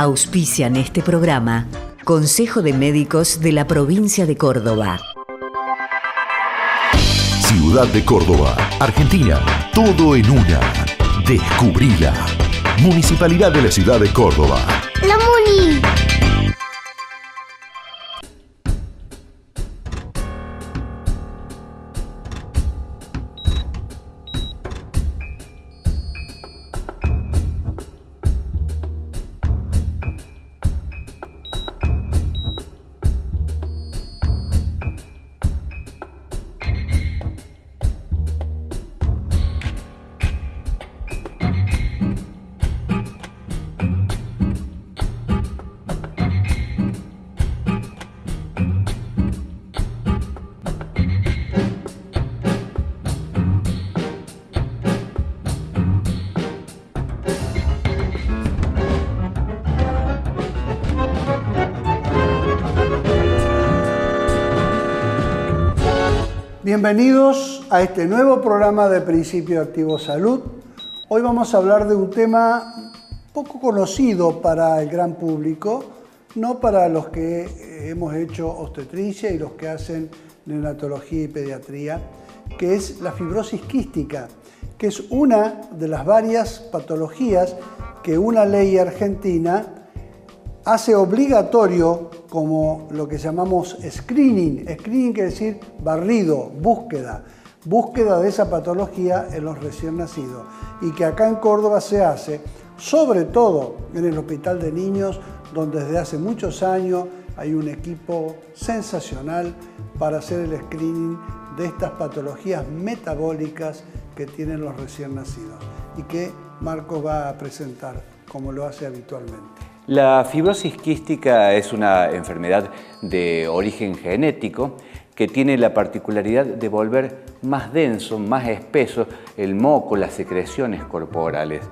Auspician este programa Consejo de Médicos de la Provincia de Córdoba. Ciudad de Córdoba, Argentina. Todo en una. Descubrila. Municipalidad de la Ciudad de Córdoba. La Muni. Bienvenidos a este nuevo programa de Principio Activo Salud. Hoy vamos a hablar de un tema poco conocido para el gran público, no para los que hemos hecho obstetricia y los que hacen neonatología y pediatría, que es la fibrosis quística, que es una de las varias patologías que una ley argentina hace obligatorio como lo que llamamos screening. Screening quiere decir barrido, búsqueda de esa patología en los recién nacidos. Y que acá en Córdoba se hace, sobre todo en el Hospital de Niños, donde desde hace muchos años hay un equipo sensacional para hacer el screening de estas patologías metabólicas que tienen los recién nacidos. Y que Marcos va a presentar, como lo hace habitualmente. La fibrosis quística es una enfermedad de origen genético que tiene la particularidad de volver más denso, más espeso el moco, las secreciones corporales.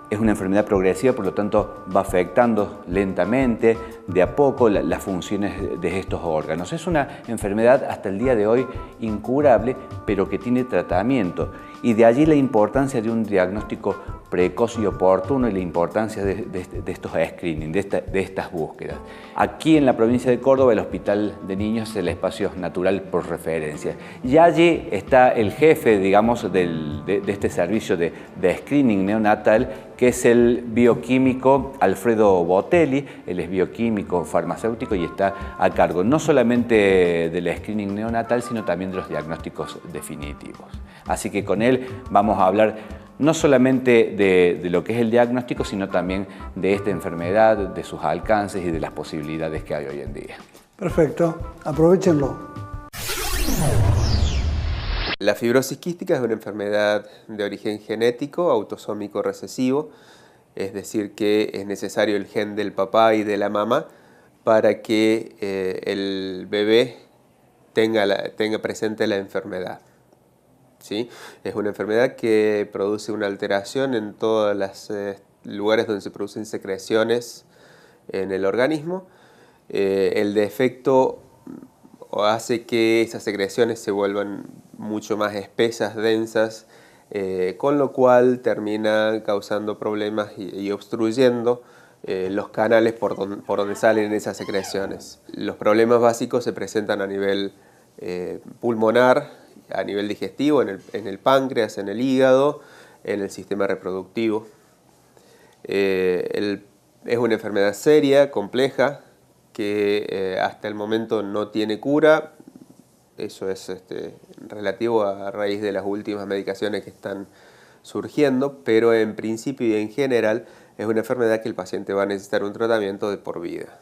Es una enfermedad progresiva, por lo tanto va afectando lentamente, de a poco, las funciones de estos órganos. Es una enfermedad hasta el día de hoy incurable, pero que tiene tratamiento. Y de allí la importancia de un diagnóstico precoz y oportuno y la importancia de estos screening, de estas búsquedas. Aquí en la provincia de Córdoba, el Hospital de Niños es el espacio natural por referencia. Y allí está el jefe, digamos, de este servicio de screening neonatal, que es el bioquímico Alfredo Botelli. Él es bioquímico farmacéutico y está a cargo no solamente del screening neonatal, sino también de los diagnósticos definitivos. Así que con él vamos a hablar no solamente de lo que es el diagnóstico, sino también de esta enfermedad, de sus alcances y de las posibilidades que hay hoy en día. Perfecto, aprovechenlo. La fibrosis quística es una enfermedad de origen genético, autosómico recesivo, es decir, que es necesario el gen del papá y de la mamá para que el bebé tenga presente la enfermedad. ¿Sí? Es una enfermedad que produce una alteración en todos los lugares donde se producen secreciones en el organismo. El defecto hace que esas secreciones se vuelvan mucho más espesas, densas, con lo cual termina causando problemas y obstruyendo los canales por donde salen esas secreciones. Los problemas básicos se presentan a nivel pulmonar, a nivel digestivo, en el páncreas, en el hígado, en el sistema reproductivo. Es una enfermedad seria, compleja, que hasta el momento no tiene cura. Eso es relativo a raíz de las últimas medicaciones que están surgiendo, pero en principio y en general es una enfermedad que el paciente va a necesitar un tratamiento de por vida.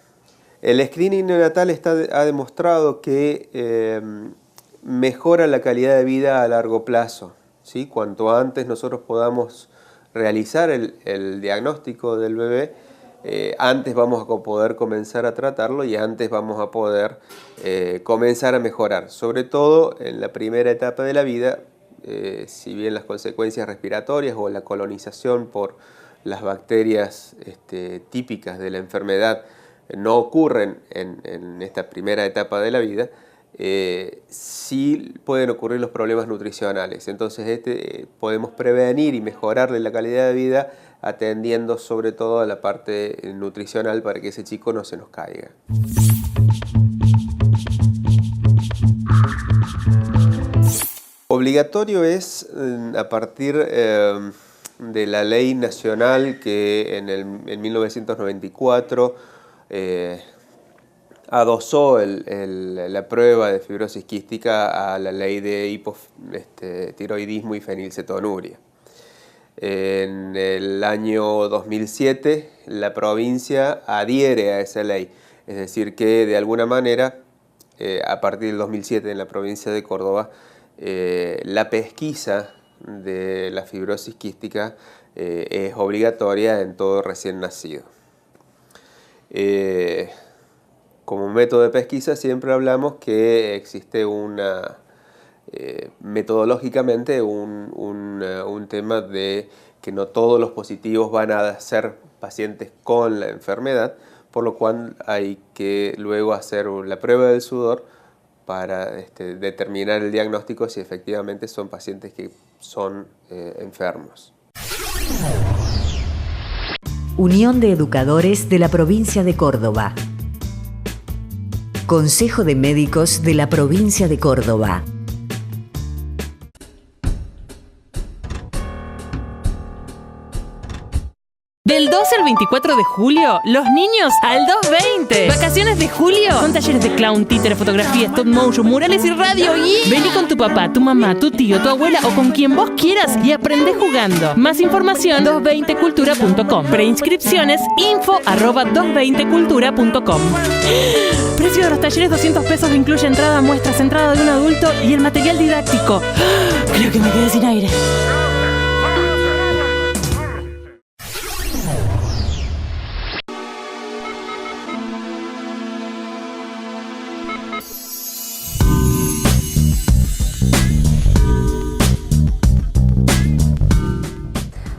El screening neonatal ha demostrado que mejora la calidad de vida a largo plazo, ¿sí? Cuanto antes nosotros podamos realizar el diagnóstico del bebé, antes vamos a poder comenzar a tratarlo y antes vamos a poder comenzar a mejorar. Sobre todo en la primera etapa de la vida, si bien las consecuencias respiratorias o la colonización por las bacterias típicas de la enfermedad no ocurren en esta primera etapa de la vida, sí pueden ocurrir los problemas nutricionales. Entonces podemos prevenir y mejorarle la calidad de vida atendiendo sobre todo a la parte nutricional para que ese chico no se nos caiga. Obligatorio es a partir de la ley nacional que en 1994 adosó la prueba de fibrosis quística a la ley de hipotiroidismo y fenilcetonuria. En el año 2007 la provincia adhiere a esa ley, es decir que de alguna manera a partir del 2007 en la provincia de Córdoba la pesquisa de la fibrosis quística es obligatoria en todo recién nacido. Como método de pesquisa siempre hablamos que existe metodológicamente un tema de que no todos los positivos van a ser pacientes con la enfermedad, por lo cual hay que luego hacer la prueba del sudor para determinar el diagnóstico si efectivamente son pacientes que son enfermos. Unión de Educadores de la Provincia de Córdoba. Consejo de Médicos de la Provincia de Córdoba. Del 12 al 24 de julio, los niños al 220. Vacaciones de julio con talleres de clown, títere, fotografía, stop motion, murales y radio. Y vení con tu papá, tu mamá, tu tío, tu abuela o con quien vos quieras y aprende jugando. Más información 220cultura.com. Preinscripciones info@220cultura.com. Precio de los talleres 200 pesos, incluye entrada, muestras, entrada de un adulto y el material didáctico. Creo que me quedé sin aire.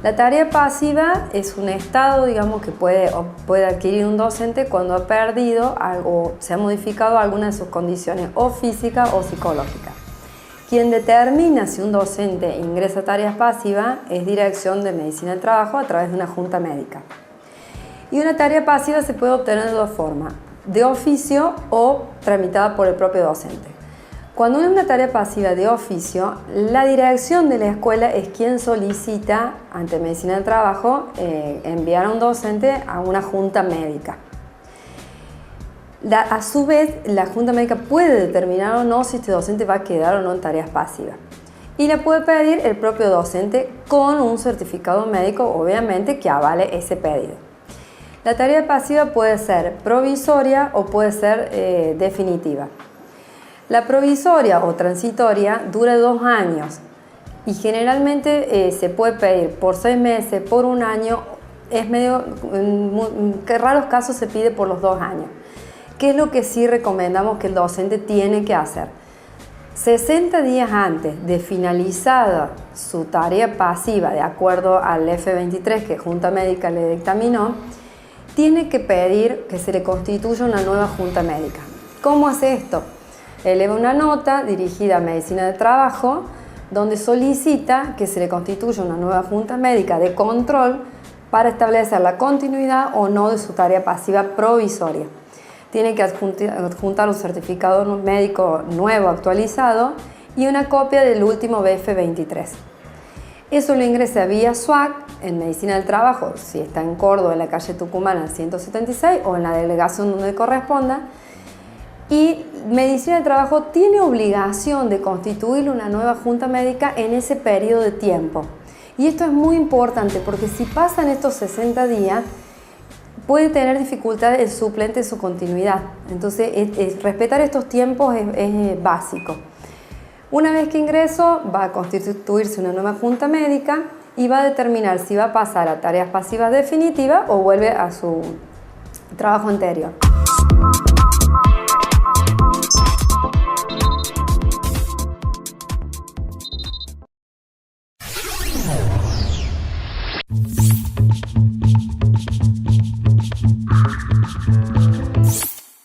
La tarea pasiva es un estado, digamos, que puede adquirir un docente cuando ha perdido o se ha modificado alguna de sus condiciones o física o psicológica. Quien determina si un docente ingresa a tareas pasivas es Dirección de Medicina del Trabajo a través de una junta médica. Y una tarea pasiva se puede obtener de dos formas, de oficio o tramitada por el propio docente. Cuando es una tarea pasiva de oficio, la dirección de la escuela es quien solicita ante Medicina del Trabajo enviar a un docente a una junta médica. A su vez, la junta médica puede determinar o no si este docente va a quedar o no en tareas pasivas. Y la puede pedir el propio docente con un certificado médico, obviamente, que avale ese pedido. La tarea pasiva puede ser provisoria o puede ser definitiva. La provisoria o transitoria dura 2 años y generalmente se puede pedir por 6 meses, por 1 año, en raros casos se pide por los 2 años. ¿Qué es lo que sí recomendamos que el docente tiene que hacer? 60 días antes de finalizada su tarea pasiva, de acuerdo al F23 que Junta Médica le dictaminó, tiene que pedir que se le constituya una nueva Junta Médica. ¿Cómo hace esto? Eleva una nota dirigida a Medicina del Trabajo donde solicita que se le constituya una nueva Junta Médica de control para establecer la continuidad o no de su tarea pasiva provisoria. Tiene que adjuntar un certificado médico nuevo actualizado y una copia del último BF23. Eso lo ingresa vía SUAC en Medicina del Trabajo, si está en Córdoba, en la calle Tucumán al 176 o en la delegación donde corresponda. Y Medicina del Trabajo tiene obligación de constituir una nueva junta médica en ese periodo de tiempo. Y esto es muy importante porque si pasan estos 60 días, puede tener dificultades el suplente en su continuidad. Entonces, respetar estos tiempos es básico. Una vez que ingreso, va a constituirse una nueva junta médica y va a determinar si va a pasar a tareas pasivas definitivas o vuelve a su trabajo anterior.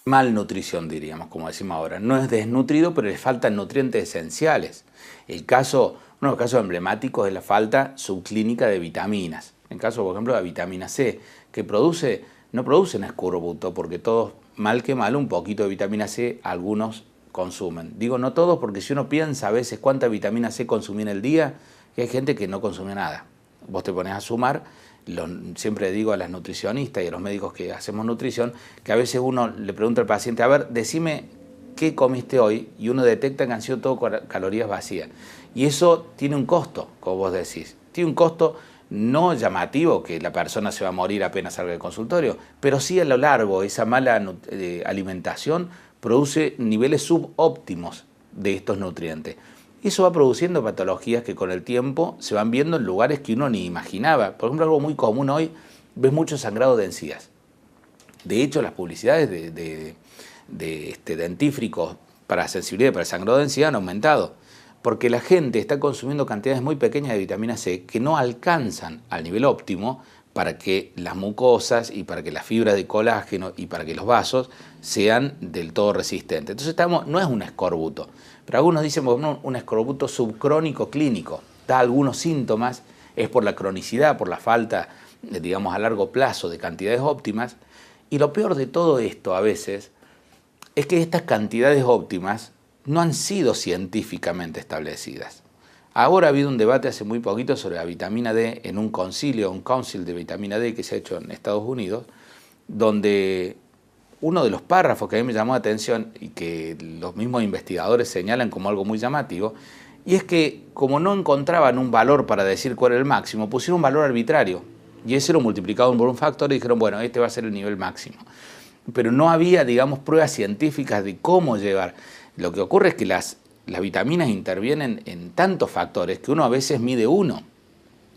Malnutrición, diríamos, como decimos ahora. No es desnutrido, pero le faltan nutrientes esenciales. Uno de los casos emblemáticos es la falta subclínica de vitaminas. En caso, por ejemplo, de la vitamina C, que no producen escorbuto, porque todos, mal que mal, un poquito de vitamina C algunos consumen. Digo no todos porque si uno piensa a veces cuánta vitamina C consumí en el día, hay gente que no consume nada. Vos te pones a sumar, siempre digo a las nutricionistas y a los médicos que hacemos nutrición, que a veces uno le pregunta al paciente, a ver, decime qué comiste hoy, y uno detecta que han sido todo calorías vacías. Y eso tiene un costo, como vos decís. Tiene un costo no llamativo, que la persona se va a morir apenas salga del consultorio, pero sí a lo largo, esa mala alimentación produce niveles subóptimos de estos nutrientes. Eso va produciendo patologías que con el tiempo se van viendo en lugares que uno ni imaginaba. Por ejemplo, algo muy común hoy, ves mucho sangrado de encías. De hecho, las publicidades de dentífricos para sensibilidad para el sangrado de encías han aumentado, porque la gente está consumiendo cantidades muy pequeñas de vitamina C que no alcanzan al nivel óptimo para que las mucosas y para que las fibras de colágeno y para que los vasos sean del todo resistentes. Entonces no es un escorbuto, pero algunos dicen bueno, un escorbuto subcrónico clínico, da algunos síntomas, es por la cronicidad, por la falta, digamos, a largo plazo de cantidades óptimas, y lo peor de todo esto a veces es que estas cantidades óptimas no han sido científicamente establecidas. Ahora ha habido un debate hace muy poquito sobre la vitamina D en un council de vitamina D que se ha hecho en Estados Unidos, donde uno de los párrafos que a mí me llamó la atención y que los mismos investigadores señalan como algo muy llamativo, y es que como no encontraban un valor para decir cuál era el máximo, pusieron un valor arbitrario, y ese lo multiplicaron por un factor y dijeron, bueno, este va a ser el nivel máximo. Pero no había, digamos, pruebas científicas de cómo llegar. Lo que ocurre es que las vitaminas intervienen en tantos factores que uno a veces mide uno.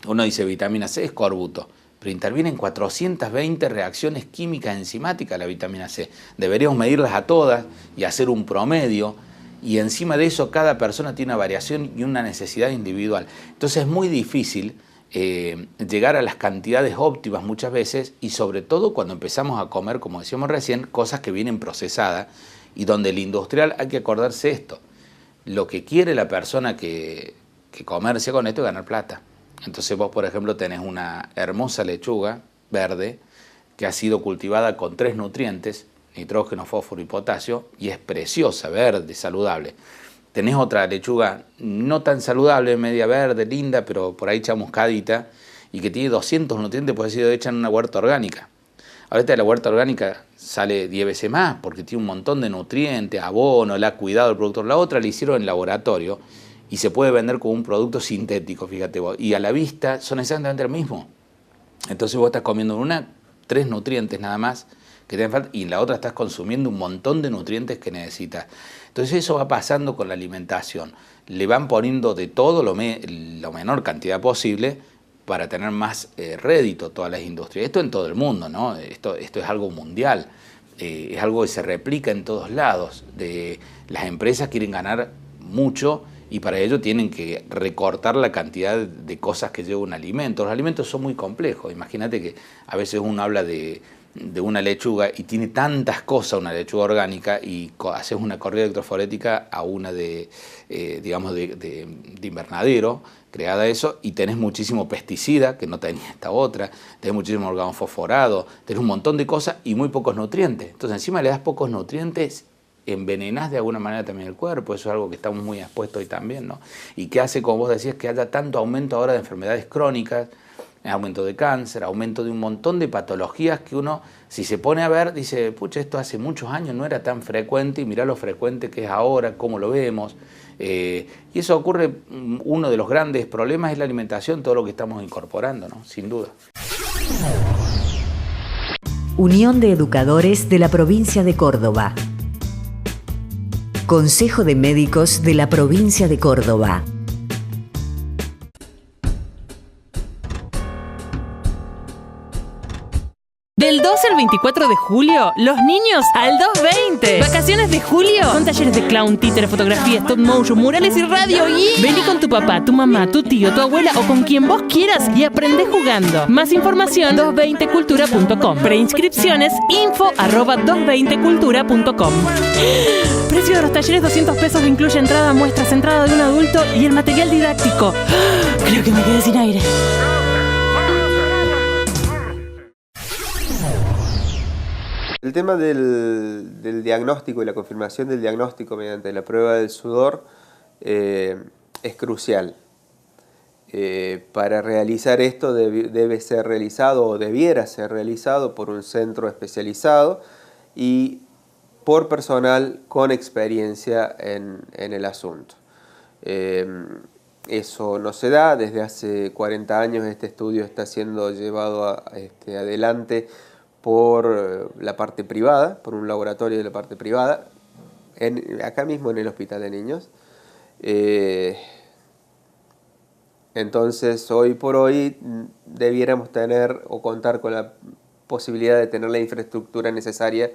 Uno dice vitamina C, escorbuto, pero intervienen 420 reacciones químicas enzimáticas la vitamina C. Deberíamos medirlas a todas y hacer un promedio, y encima de eso cada persona tiene una variación y una necesidad individual. Entonces es muy difícil llegar a las cantidades óptimas muchas veces, y sobre todo cuando empezamos a comer, como decíamos recién, cosas que vienen procesadas, y donde el industrial, hay que acordarse esto, lo que quiere la persona que comercia con esto es ganar plata. Entonces vos, por ejemplo, tenés una hermosa lechuga verde que ha sido cultivada con 3 nutrientes, nitrógeno, fósforo y potasio, y es preciosa, verde, saludable. Tenés otra lechuga no tan saludable, media verde, linda, pero por ahí chamuscadita, y que tiene 200 nutrientes, puede ser hecha en una huerta orgánica. Ahorita la huerta orgánica sale 10 veces más porque tiene un montón de nutrientes, abono, la ha cuidado el productor. La otra la hicieron en laboratorio y se puede vender como un producto sintético, fíjate vos. Y a la vista son exactamente lo mismo. Entonces vos estás comiendo en 3 nutrientes nada más que te falta, y en la otra estás consumiendo un montón de nutrientes que necesitas. Entonces eso va pasando con la alimentación. Le van poniendo de todo lo menor cantidad posible para tener más rédito todas las industrias. Esto en todo el mundo, ¿no? Esto es algo mundial, es algo que se replica en todos lados. Las empresas quieren ganar mucho y para ello tienen que recortar la cantidad de cosas que lleva un alimento. Los alimentos son muy complejos. Imagínate que a veces uno habla de una lechuga y tiene tantas cosas, una lechuga orgánica, y haces una corrida electroforética a una de invernadero, creada eso, y tenés muchísimo pesticida, que no tenía esta otra, tenés muchísimo organofosforado, tenés un montón de cosas y muy pocos nutrientes. Entonces encima le das pocos nutrientes, envenenás de alguna manera también el cuerpo. Eso es algo que estamos muy expuestos hoy también, ¿no? Y que hace, como vos decías, que haya tanto aumento ahora de enfermedades crónicas, aumento de cáncer, aumento de un montón de patologías que uno, si se pone a ver, dice, pucha, esto hace muchos años no era tan frecuente, y mirá lo frecuente que es ahora, cómo lo vemos. Y eso ocurre, uno de los grandes problemas es la alimentación, todo lo que estamos incorporando, ¿no? Sin duda. Unión de Educadores de la Provincia de Córdoba. Consejo de Médicos de la Provincia de Córdoba. Del 12 al 24 de julio, los niños al 220. Vacaciones de julio con talleres de clown, títere, fotografía, stop motion, murales y radio. Y vení con tu papá, tu mamá, tu tío, tu abuela o con quien vos quieras y aprendé jugando. Más información 220cultura.com. Preinscripciones info@220cultura.com. Precio de los talleres 200 pesos, incluye entrada, muestras, entrada de un adulto y el material didáctico. Creo que me quedé sin aire. El tema del diagnóstico y la confirmación del diagnóstico mediante la prueba del sudor es crucial. Para realizar esto debe ser realizado o debiera ser realizado por un centro especializado y por personal con experiencia en el asunto. Eso no se da, desde hace 40 años este estudio está siendo llevado adelante por la parte privada, por un laboratorio de la parte privada, acá mismo en el Hospital de Niños. Entonces, hoy por hoy debiéramos tener o contar con la posibilidad de tener la infraestructura necesaria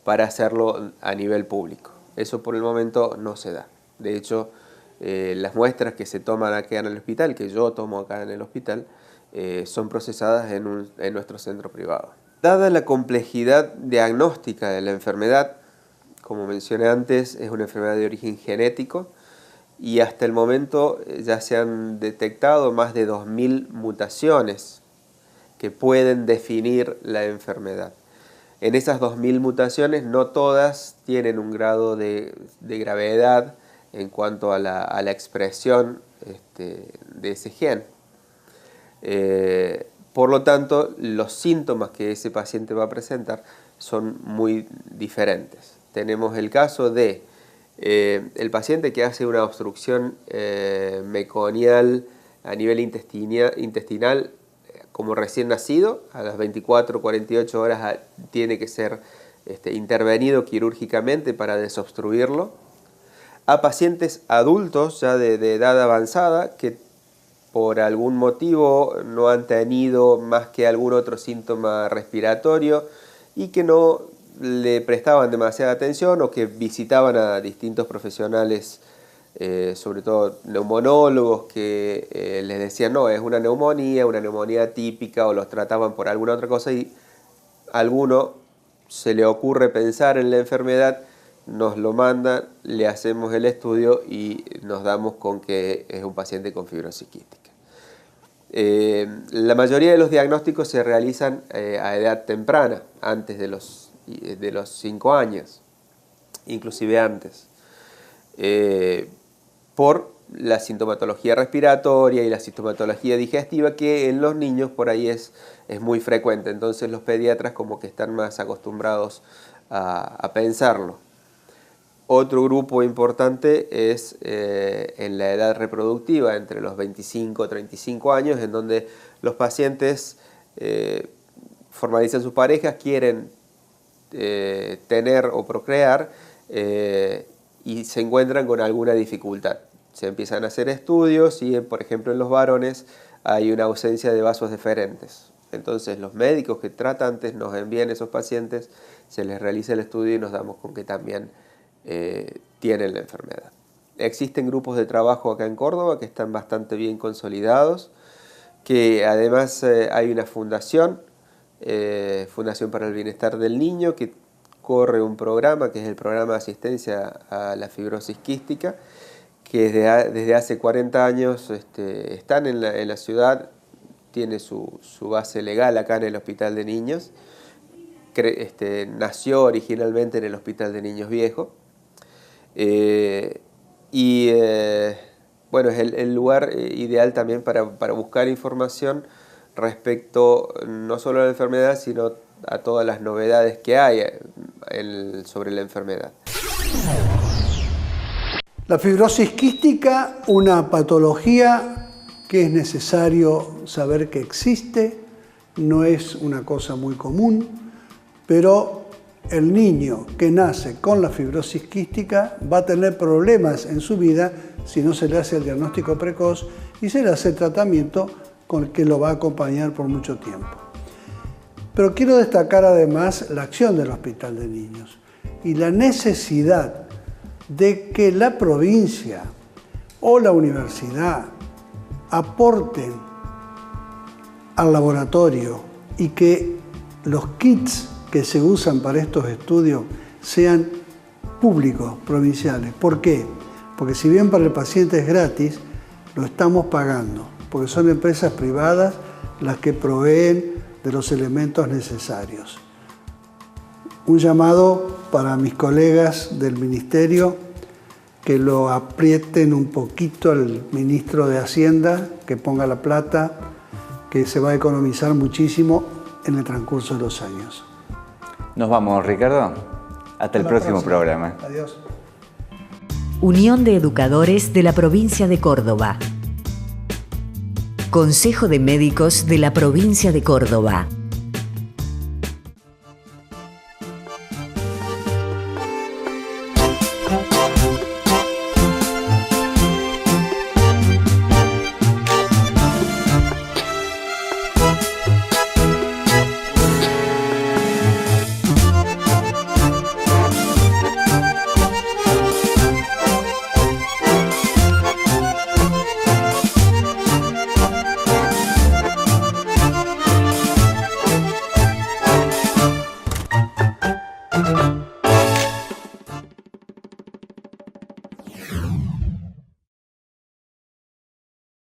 para hacerlo a nivel público. Eso por el momento no se da. De hecho, las muestras que se toman acá en el hospital, que yo tomo acá en el hospital, son procesadas en nuestro centro privado. Dada la complejidad diagnóstica de la enfermedad, como mencioné antes, es una enfermedad de origen genético y hasta el momento ya se han detectado más de 2000 mutaciones que pueden definir la enfermedad. En esas 2000 mutaciones no todas tienen un grado de gravedad en cuanto a la expresión de ese gen. Por lo tanto, los síntomas que ese paciente va a presentar son muy diferentes. Tenemos el caso de el paciente que hace una obstrucción meconial a nivel intestinal como recién nacido, a las 24 o 48 horas tiene que ser intervenido quirúrgicamente para desobstruirlo. A pacientes adultos ya de edad avanzada que por algún motivo no han tenido más que algún otro síntoma respiratorio y que no le prestaban demasiada atención o que visitaban a distintos profesionales, sobre todo neumonólogos, que les decían no, es una neumonía típica, o los trataban por alguna otra cosa y a alguno se le ocurre pensar en la enfermedad, nos lo mandan, le hacemos el estudio y nos damos con que es un paciente con fibrosis quística. La mayoría de los diagnósticos se realizan a edad temprana, antes de los 5 años, inclusive antes, por la sintomatología respiratoria y la sintomatología digestiva, que en los niños por ahí es muy frecuente. Entonces los pediatras como que están más acostumbrados a pensarlo. Otro grupo importante es en la edad reproductiva, entre los 25 y 35 años, en donde los pacientes formalizan sus parejas, quieren tener o procrear y se encuentran con alguna dificultad. Se empiezan a hacer estudios y, por ejemplo, en los varones hay una ausencia de vasos deferentes. Entonces los médicos que tratantes nos envían esos pacientes, se les realiza el estudio y nos damos con que también tienen la enfermedad. Existen grupos de trabajo acá en Córdoba que están bastante bien consolidados, que además hay una fundación, Fundación para el Bienestar del Niño, que corre un programa que es el programa de asistencia a la fibrosis quística, que desde hace 40 años están en la ciudad, tiene su base legal acá en el Hospital de Niños, nació originalmente en el Hospital de Niños Viejo, bueno, es el lugar ideal también para buscar información respecto no solo a la enfermedad, sino a todas las novedades que hay sobre la enfermedad. La fibrosis quística, una patología que es necesario saber que existe, no es una cosa muy común, pero el niño que nace con la fibrosis quística va a tener problemas en su vida si no se le hace el diagnóstico precoz y se le hace el tratamiento con el que lo va a acompañar por mucho tiempo. Pero quiero destacar además la acción del Hospital de Niños y la necesidad de que la provincia o la universidad aporten al laboratorio y que los kits que se usan para estos estudios sean públicos, provinciales. ¿Por qué? Porque si bien para el paciente es gratis, lo estamos pagando, porque son empresas privadas las que proveen de los elementos necesarios. Un llamado para mis colegas del Ministerio que lo aprieten un poquito al ministro de Hacienda, que ponga la plata, que se va a economizar muchísimo en el transcurso de los años. Nos vamos, Ricardo. Hasta el próximo programa. Adiós. Unión de Educadores de la Provincia de Córdoba. Consejo de Médicos de la Provincia de Córdoba.